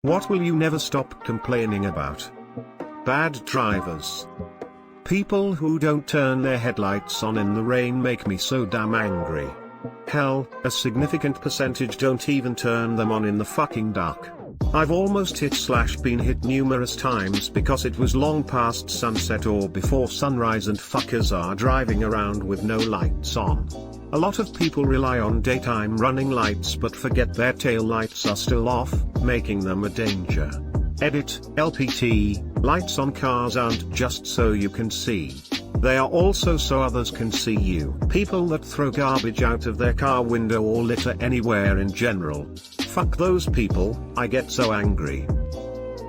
What will you never stop complaining about? Bad drivers. People who don't turn their headlights on in the rain make me so damn angry. Hell, a significant percentage don't even turn them on in the fucking dark. I've almost hit/been hit numerous times because it was long past sunset or before sunrise and fuckers are driving around with no lights on. A lot of people rely on daytime running lights but forget their tail lights are still off, making them a danger. Edit, LPT, lights on cars aren't just so you can see. They are also so others can see you. People that throw garbage out of their car window or litter anywhere in general. Fuck those people, I get so angry.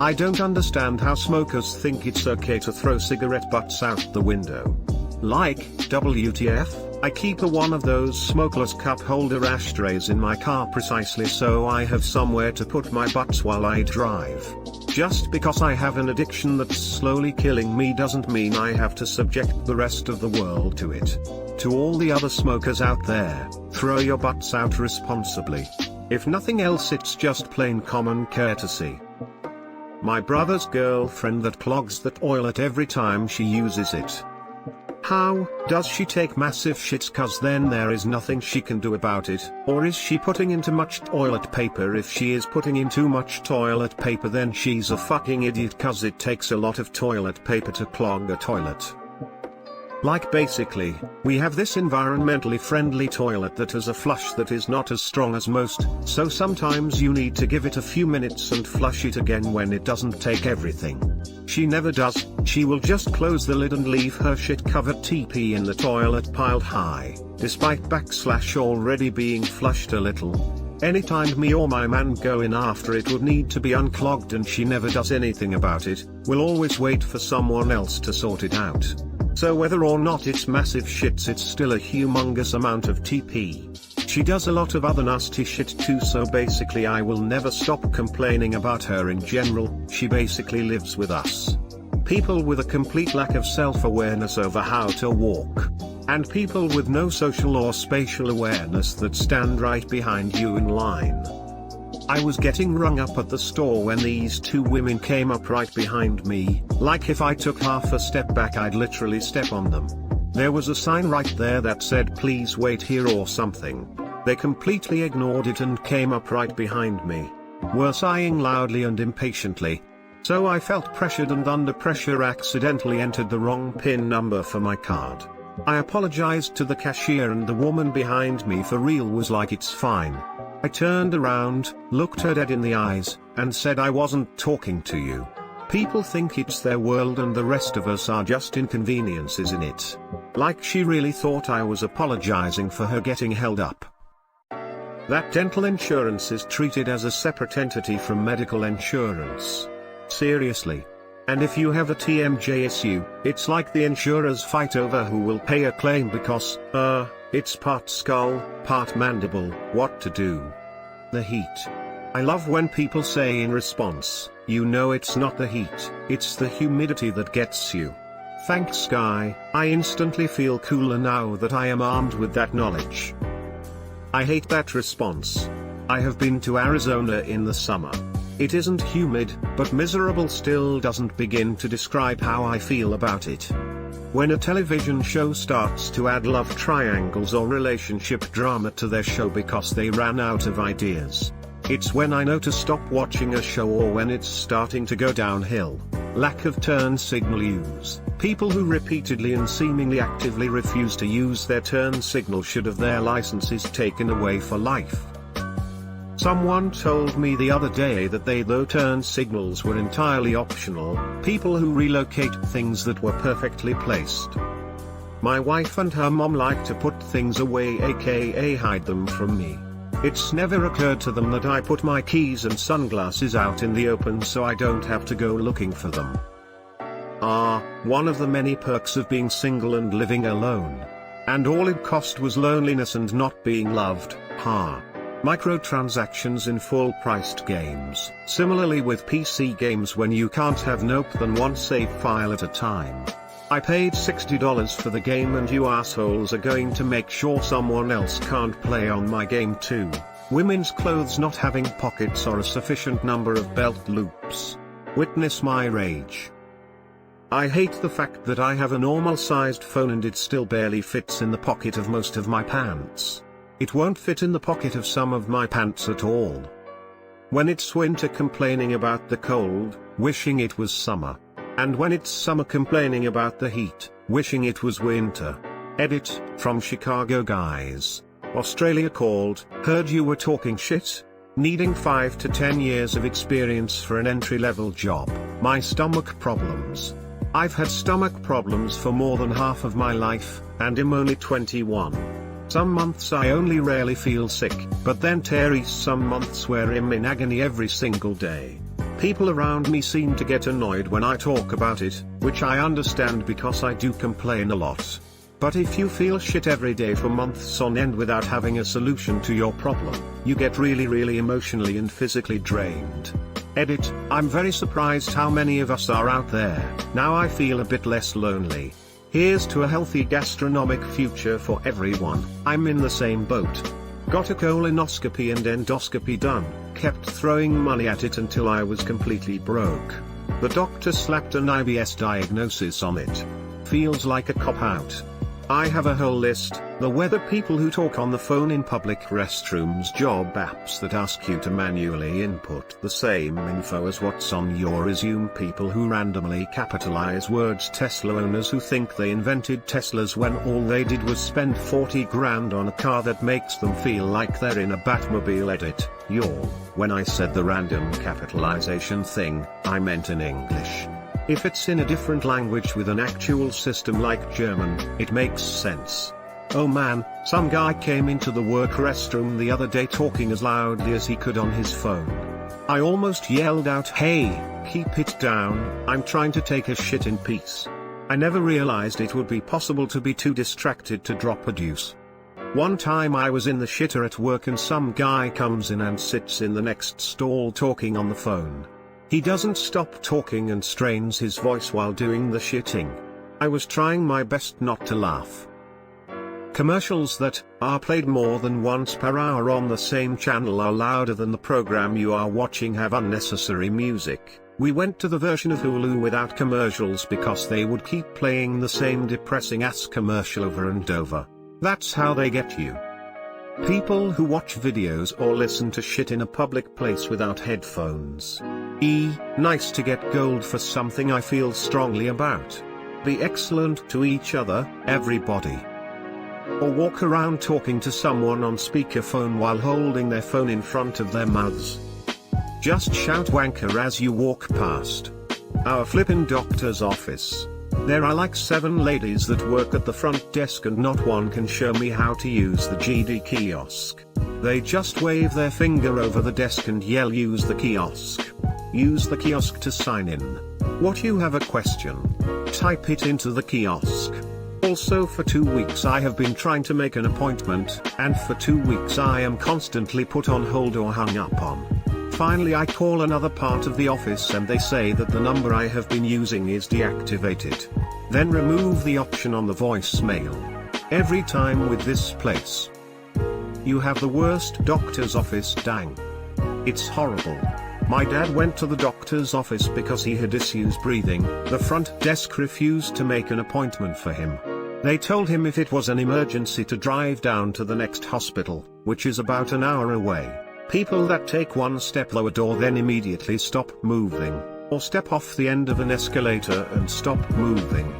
I don't understand how smokers think it's okay to throw cigarette butts out the window. Like, WTF? I keep one of those smokeless cup holder ashtrays in my car precisely so I have somewhere to put my butts while I drive. Just because I have an addiction that's slowly killing me doesn't mean I have to subject the rest of the world to it. To all the other smokers out there, throw your butts out responsibly. If nothing else, it's just plain common courtesy. My brother's girlfriend that clogs the toilet every time she uses it. How does she take massive shits? Cause then there is nothing she can do about it. Or is she putting in too much toilet paper? If she is putting in too much toilet paper, then she's a fucking idiot cause it takes a lot of toilet paper to clog a toilet. Like basically, we have this environmentally friendly toilet that has a flush that is not as strong as most, so sometimes you need to give it a few minutes and flush it again when it doesn't take everything. She never does, she will just close the lid and leave her shit-covered TP in the toilet piled high, despite already being flushed a little. Anytime me or my man go in after it would need to be unclogged and she never does anything about it, we'll always wait for someone else to sort it out. So whether or not it's massive shits, it's still a humongous amount of TP. She does a lot of other nasty shit too, so basically I will never stop complaining about her in general. She basically lives with us. People with a complete lack of self-awareness over how to walk. And people with no social or spatial awareness that stand right behind you in line. I was getting rung up at the store when these two women came up right behind me, like if I took half a step back I'd literally step on them. There was a sign right there that said please wait here or something. They completely ignored it and came up right behind me. Were sighing loudly and impatiently. So I felt pressured and under pressure accidentally entered the wrong PIN number for my card. I apologized to the cashier and the woman behind me for real was like it's fine. I turned around, looked her dead in the eyes, and said I wasn't talking to you. People think it's their world and the rest of us are just inconveniences in it. Like she really thought I was apologizing for her getting held up. That dental insurance is treated as a separate entity from medical insurance. Seriously. And if you have a TMJ issue, it's like the insurers fight over who will pay a claim because, it's part skull, part mandible. What to do? The heat. I love when people say in response, you know it's not the heat, it's the humidity that gets you. Thanks guy, I instantly feel cooler now that I am armed with that knowledge. I hate that response. I have been to Arizona in the summer. It isn't humid, but miserable still doesn't begin to describe how I feel about it. When a television show starts to add love triangles or relationship drama to their show because they ran out of ideas, it's when I know to stop watching a show or when it's starting to go downhill. Lack of turn signal use. People who repeatedly and seemingly actively refuse to use their turn signal should have their licenses taken away for life. Someone told me the other day that though turn signals were entirely optional, people who relocate things that were perfectly placed. My wife and her mom like to put things away, aka hide them from me. It's never occurred to them that I put my keys and sunglasses out in the open so I don't have to go looking for them. One of the many perks of being single and living alone. And all it cost was loneliness and not being loved, Microtransactions in full-priced games. Similarly with PC games when you can't have nope than one save file at a time. I paid $60 for the game and you assholes are going to make sure someone else can't play on my game too. Women's clothes not having pockets or a sufficient number of belt loops. Witness my rage. I hate the fact that I have a normal-sized phone and it still barely fits in the pocket of most of my pants. It won't fit in the pocket of some of my pants at all. When it's winter, complaining about the cold, wishing it was summer. And when it's summer, complaining about the heat, wishing it was winter. Edit, from Chicago Guys. Australia called, heard you were talking shit? Needing 5 to 10 years of experience for an entry-level job. My stomach problems. I've had stomach problems for more than half of my life, and I'm only 21. Some months I only rarely feel sick, but then Terry, some months where I'm in agony every single day. People around me seem to get annoyed when I talk about it, which I understand because I do complain a lot. But if you feel shit every day for months on end without having a solution to your problem, you get really emotionally and physically drained. Edit, I'm very surprised how many of us are out there. Now I feel a bit less lonely. Here's to a healthy gastronomic future for everyone. I'm in the same boat. Got a colonoscopy and endoscopy done, kept throwing money at it until I was completely broke. The doctor slapped an IBS diagnosis on it. Feels like a cop-out. I have a whole list: the weather, people who talk on the phone in public restrooms, job apps that ask you to manually input the same info as what's on your resume, people who randomly capitalize words, Tesla owners who think they invented Teslas when all they did was spend 40 grand on a car that makes them feel like they're in a Batmobile. Edit, yawn. When I said the random capitalization thing, I meant in English. If it's in a different language with an actual system like German, it makes sense. Oh man, some guy came into the work restroom the other day talking as loudly as he could on his phone. I almost yelled out, "Hey, keep it down, I'm trying to take a shit in peace." I never realized it would be possible to be too distracted to drop a deuce. One time I was in the shitter at work and some guy comes in and sits in the next stall talking on the phone. He doesn't stop talking and strains his voice while doing the shitting. I was trying my best not to laugh. Commercials that are played more than once per hour on the same channel are louder than the program you are watching, have unnecessary music. We went to the version of Hulu without commercials because they would keep playing the same depressing ass commercial over and over. That's how they get you. People who watch videos or listen to shit in a public place without headphones. Nice to get gold for something I feel strongly about. Be excellent to each other, everybody. Or walk around talking to someone on speakerphone while holding their phone in front of their mouths. Just shout wanker as you walk past our flippin' doctor's office. There are like 7 ladies that work at the front desk and not one can show me how to use the GD kiosk. They just wave their finger over the desk and yell, "Use the kiosk. Use the kiosk to sign in." What, you have a question? Type it into the kiosk. Also, for 2 weeks I have been trying to make an appointment, and for 2 weeks I am constantly put on hold or hung up on. Finally I call another part of the office and they say that the number I have been using is deactivated. Then remove the option on the voicemail. Every time with this place. You have the worst doctor's office, dang. It's horrible. My dad went to the doctor's office because he had issues breathing. The front desk refused to make an appointment for him. They told him if it was an emergency to drive down to the next hospital, which is about an hour away. People that take one step lower door then immediately stop moving, or step off the end of an escalator and stop moving.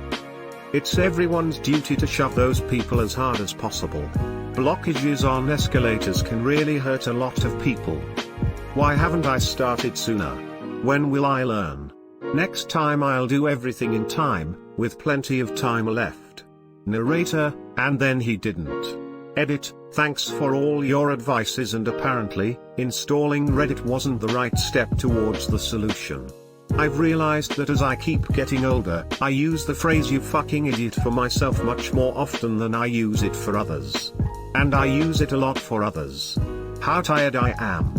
It's everyone's duty to shove those people as hard as possible. Blockages on escalators can really hurt a lot of people. Why haven't I started sooner? When will I learn? Next time I'll do everything in time, with plenty of time left. Narrator, and then he didn't. Edit, thanks for all your advices, and apparently, installing Reddit wasn't the right step towards the solution. I've realized that as I keep getting older, I use the phrase "you fucking idiot" for myself much more often than I use it for others. And I use it a lot for others. How tired I am.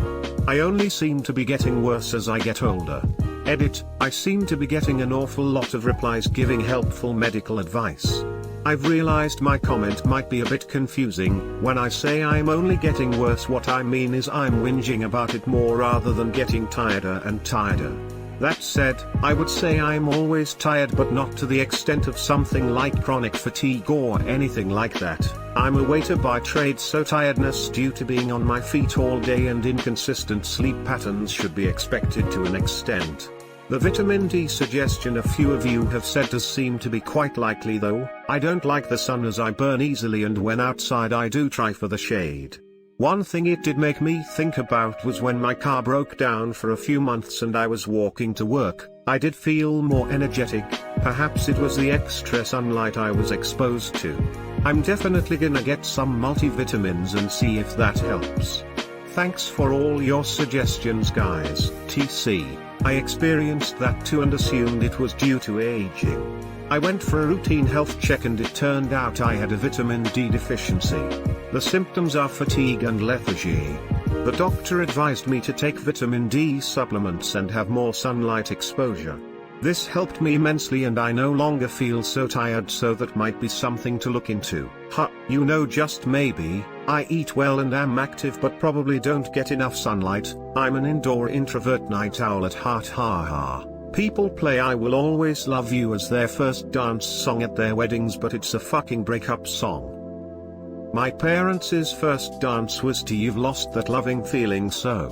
I only seem to be getting worse as I get older. Edit, I seem to be getting an awful lot of replies giving helpful medical advice. I've realized my comment might be a bit confusing. When I say I'm only getting worse, what I mean is I'm whinging about it more rather than getting tireder and tireder. That said, I would say I'm always tired, but not to the extent of something like chronic fatigue or anything like that. I'm a waiter by trade, so tiredness due to being on my feet all day and inconsistent sleep patterns should be expected to an extent. The vitamin D suggestion a few of you have said does seem to be quite likely, though. I don't like the sun as I burn easily, and when outside I do try for the shade. One thing it did make me think about was when my car broke down for a few months and I was walking to work. I did feel more energetic. Perhaps it was the extra sunlight I was exposed to. I'm definitely gonna get some multivitamins and see if that helps. Thanks for all your suggestions, guys. TC. I experienced that too and assumed it was due to aging. I went for a routine health check and it turned out I had a vitamin D deficiency. The symptoms are fatigue and lethargy. The doctor advised me to take vitamin D supplements and have more sunlight exposure. This helped me immensely and I no longer feel so tired, so that might be something to look into. Just maybe, I eat well and am active but probably don't get enough sunlight. I'm an indoor introvert night owl at heart, ha. People play I Will Always Love You as their first dance song at their weddings, but it's a fucking breakup song. My parents' first dance was to You've Lost That Loving Feeling, so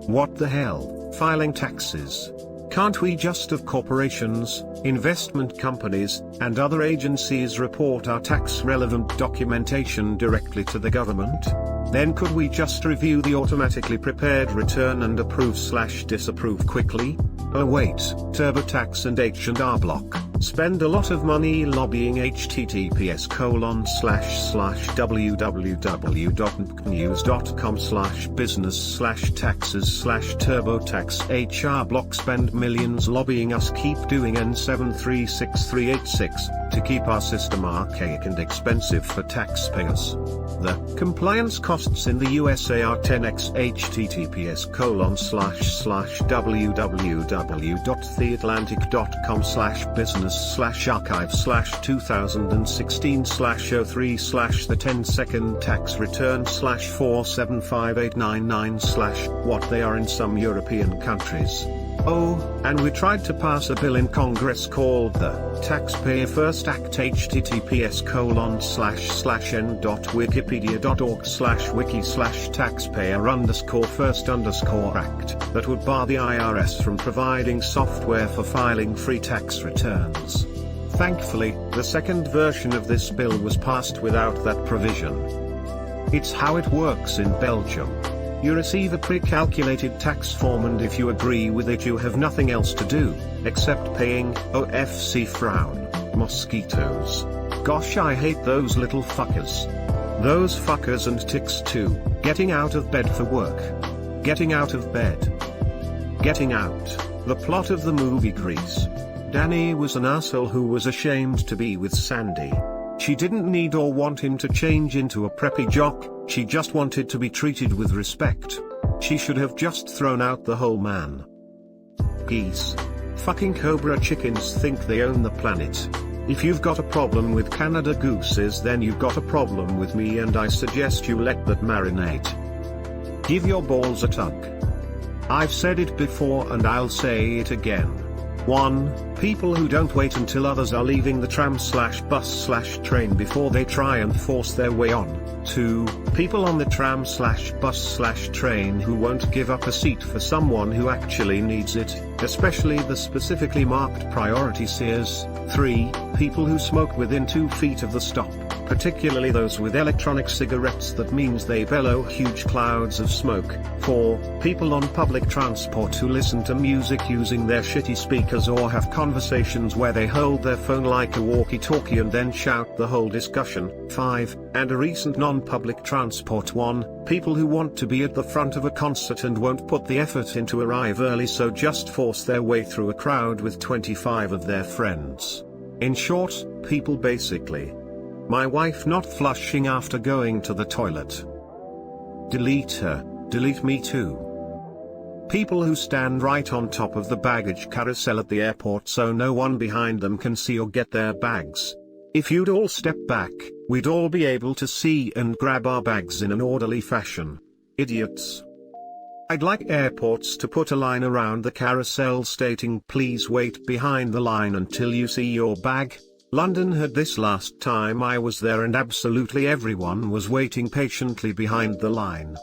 what the hell? Filing taxes. Can't we just have corporations, investment companies, and other agencies report our tax-relevant documentation directly to the government? Then could we just review the automatically prepared return and approve/disapprove quickly? Oh wait, TurboTax and H&R Block. Spend a lot of money lobbying https://www.nknews.com/business/taxes/TurboTax. HR Block spend millions lobbying us, keep doing N7363386, to keep our system archaic and expensive for taxpayers. The compliance costs in the USA are 10x. https://www.theatlantic.com/business/archive/2016/03/the 10-second tax return/475899/ what they are in some European countries. Oh, and we tried to pass a bill in Congress called the Taxpayer First Act, https://n.wiki.org/wiki/taxpayer_first_act, that would bar the IRS from providing software for filing free tax returns. Thankfully, the second version of this bill was passed without that provision. It's how it works in Belgium. You receive a pre-calculated tax form, and if you agree with it you have nothing else to do, except paying. OFC frown. Mosquitoes. Gosh, I hate those little fuckers. Those fuckers and ticks too. Getting out of bed for work. Getting out of bed. Getting out. The plot of the movie Grease. Danny was an asshole who was ashamed to be with Sandy. She didn't need or want him to change into a preppy jock, she just wanted to be treated with respect. She should have just thrown out the whole man. Geese. Fucking cobra chickens think they own the planet. If you've got a problem with Canada gooses, then you've got a problem with me, and I suggest you let that marinate. Give your balls a tug. I've said it before and I'll say it again. 1. People who don't wait until others are leaving the tram/bus/train before they try and force their way on. 2. People on the tram/bus/train who won't give up a seat for someone who actually needs it, especially the specifically marked priority seats. 3. People who smoke within 2 feet of the stop, particularly those with electronic cigarettes, that means they bellow huge clouds of smoke. 4. People on public transport who listen to music using their shitty speakers or have conversations where they hold their phone like a walkie-talkie and then shout the whole discussion. 5. And a recent non-public transport one, people who want to be at the front of a concert and won't put the effort in to arrive early, so just force their way through a crowd with 25 of their friends. In short, people basically. My wife not flushing after going to the toilet. Delete her, delete me too. People who stand right on top of the baggage carousel at the airport so no one behind them can see or get their bags. If you'd all step back, we'd all be able to see and grab our bags in an orderly fashion. Idiots. I'd like airports to put a line around the carousel stating please wait behind the line until you see your bag. London had this last time I was there and absolutely everyone was waiting patiently behind the line.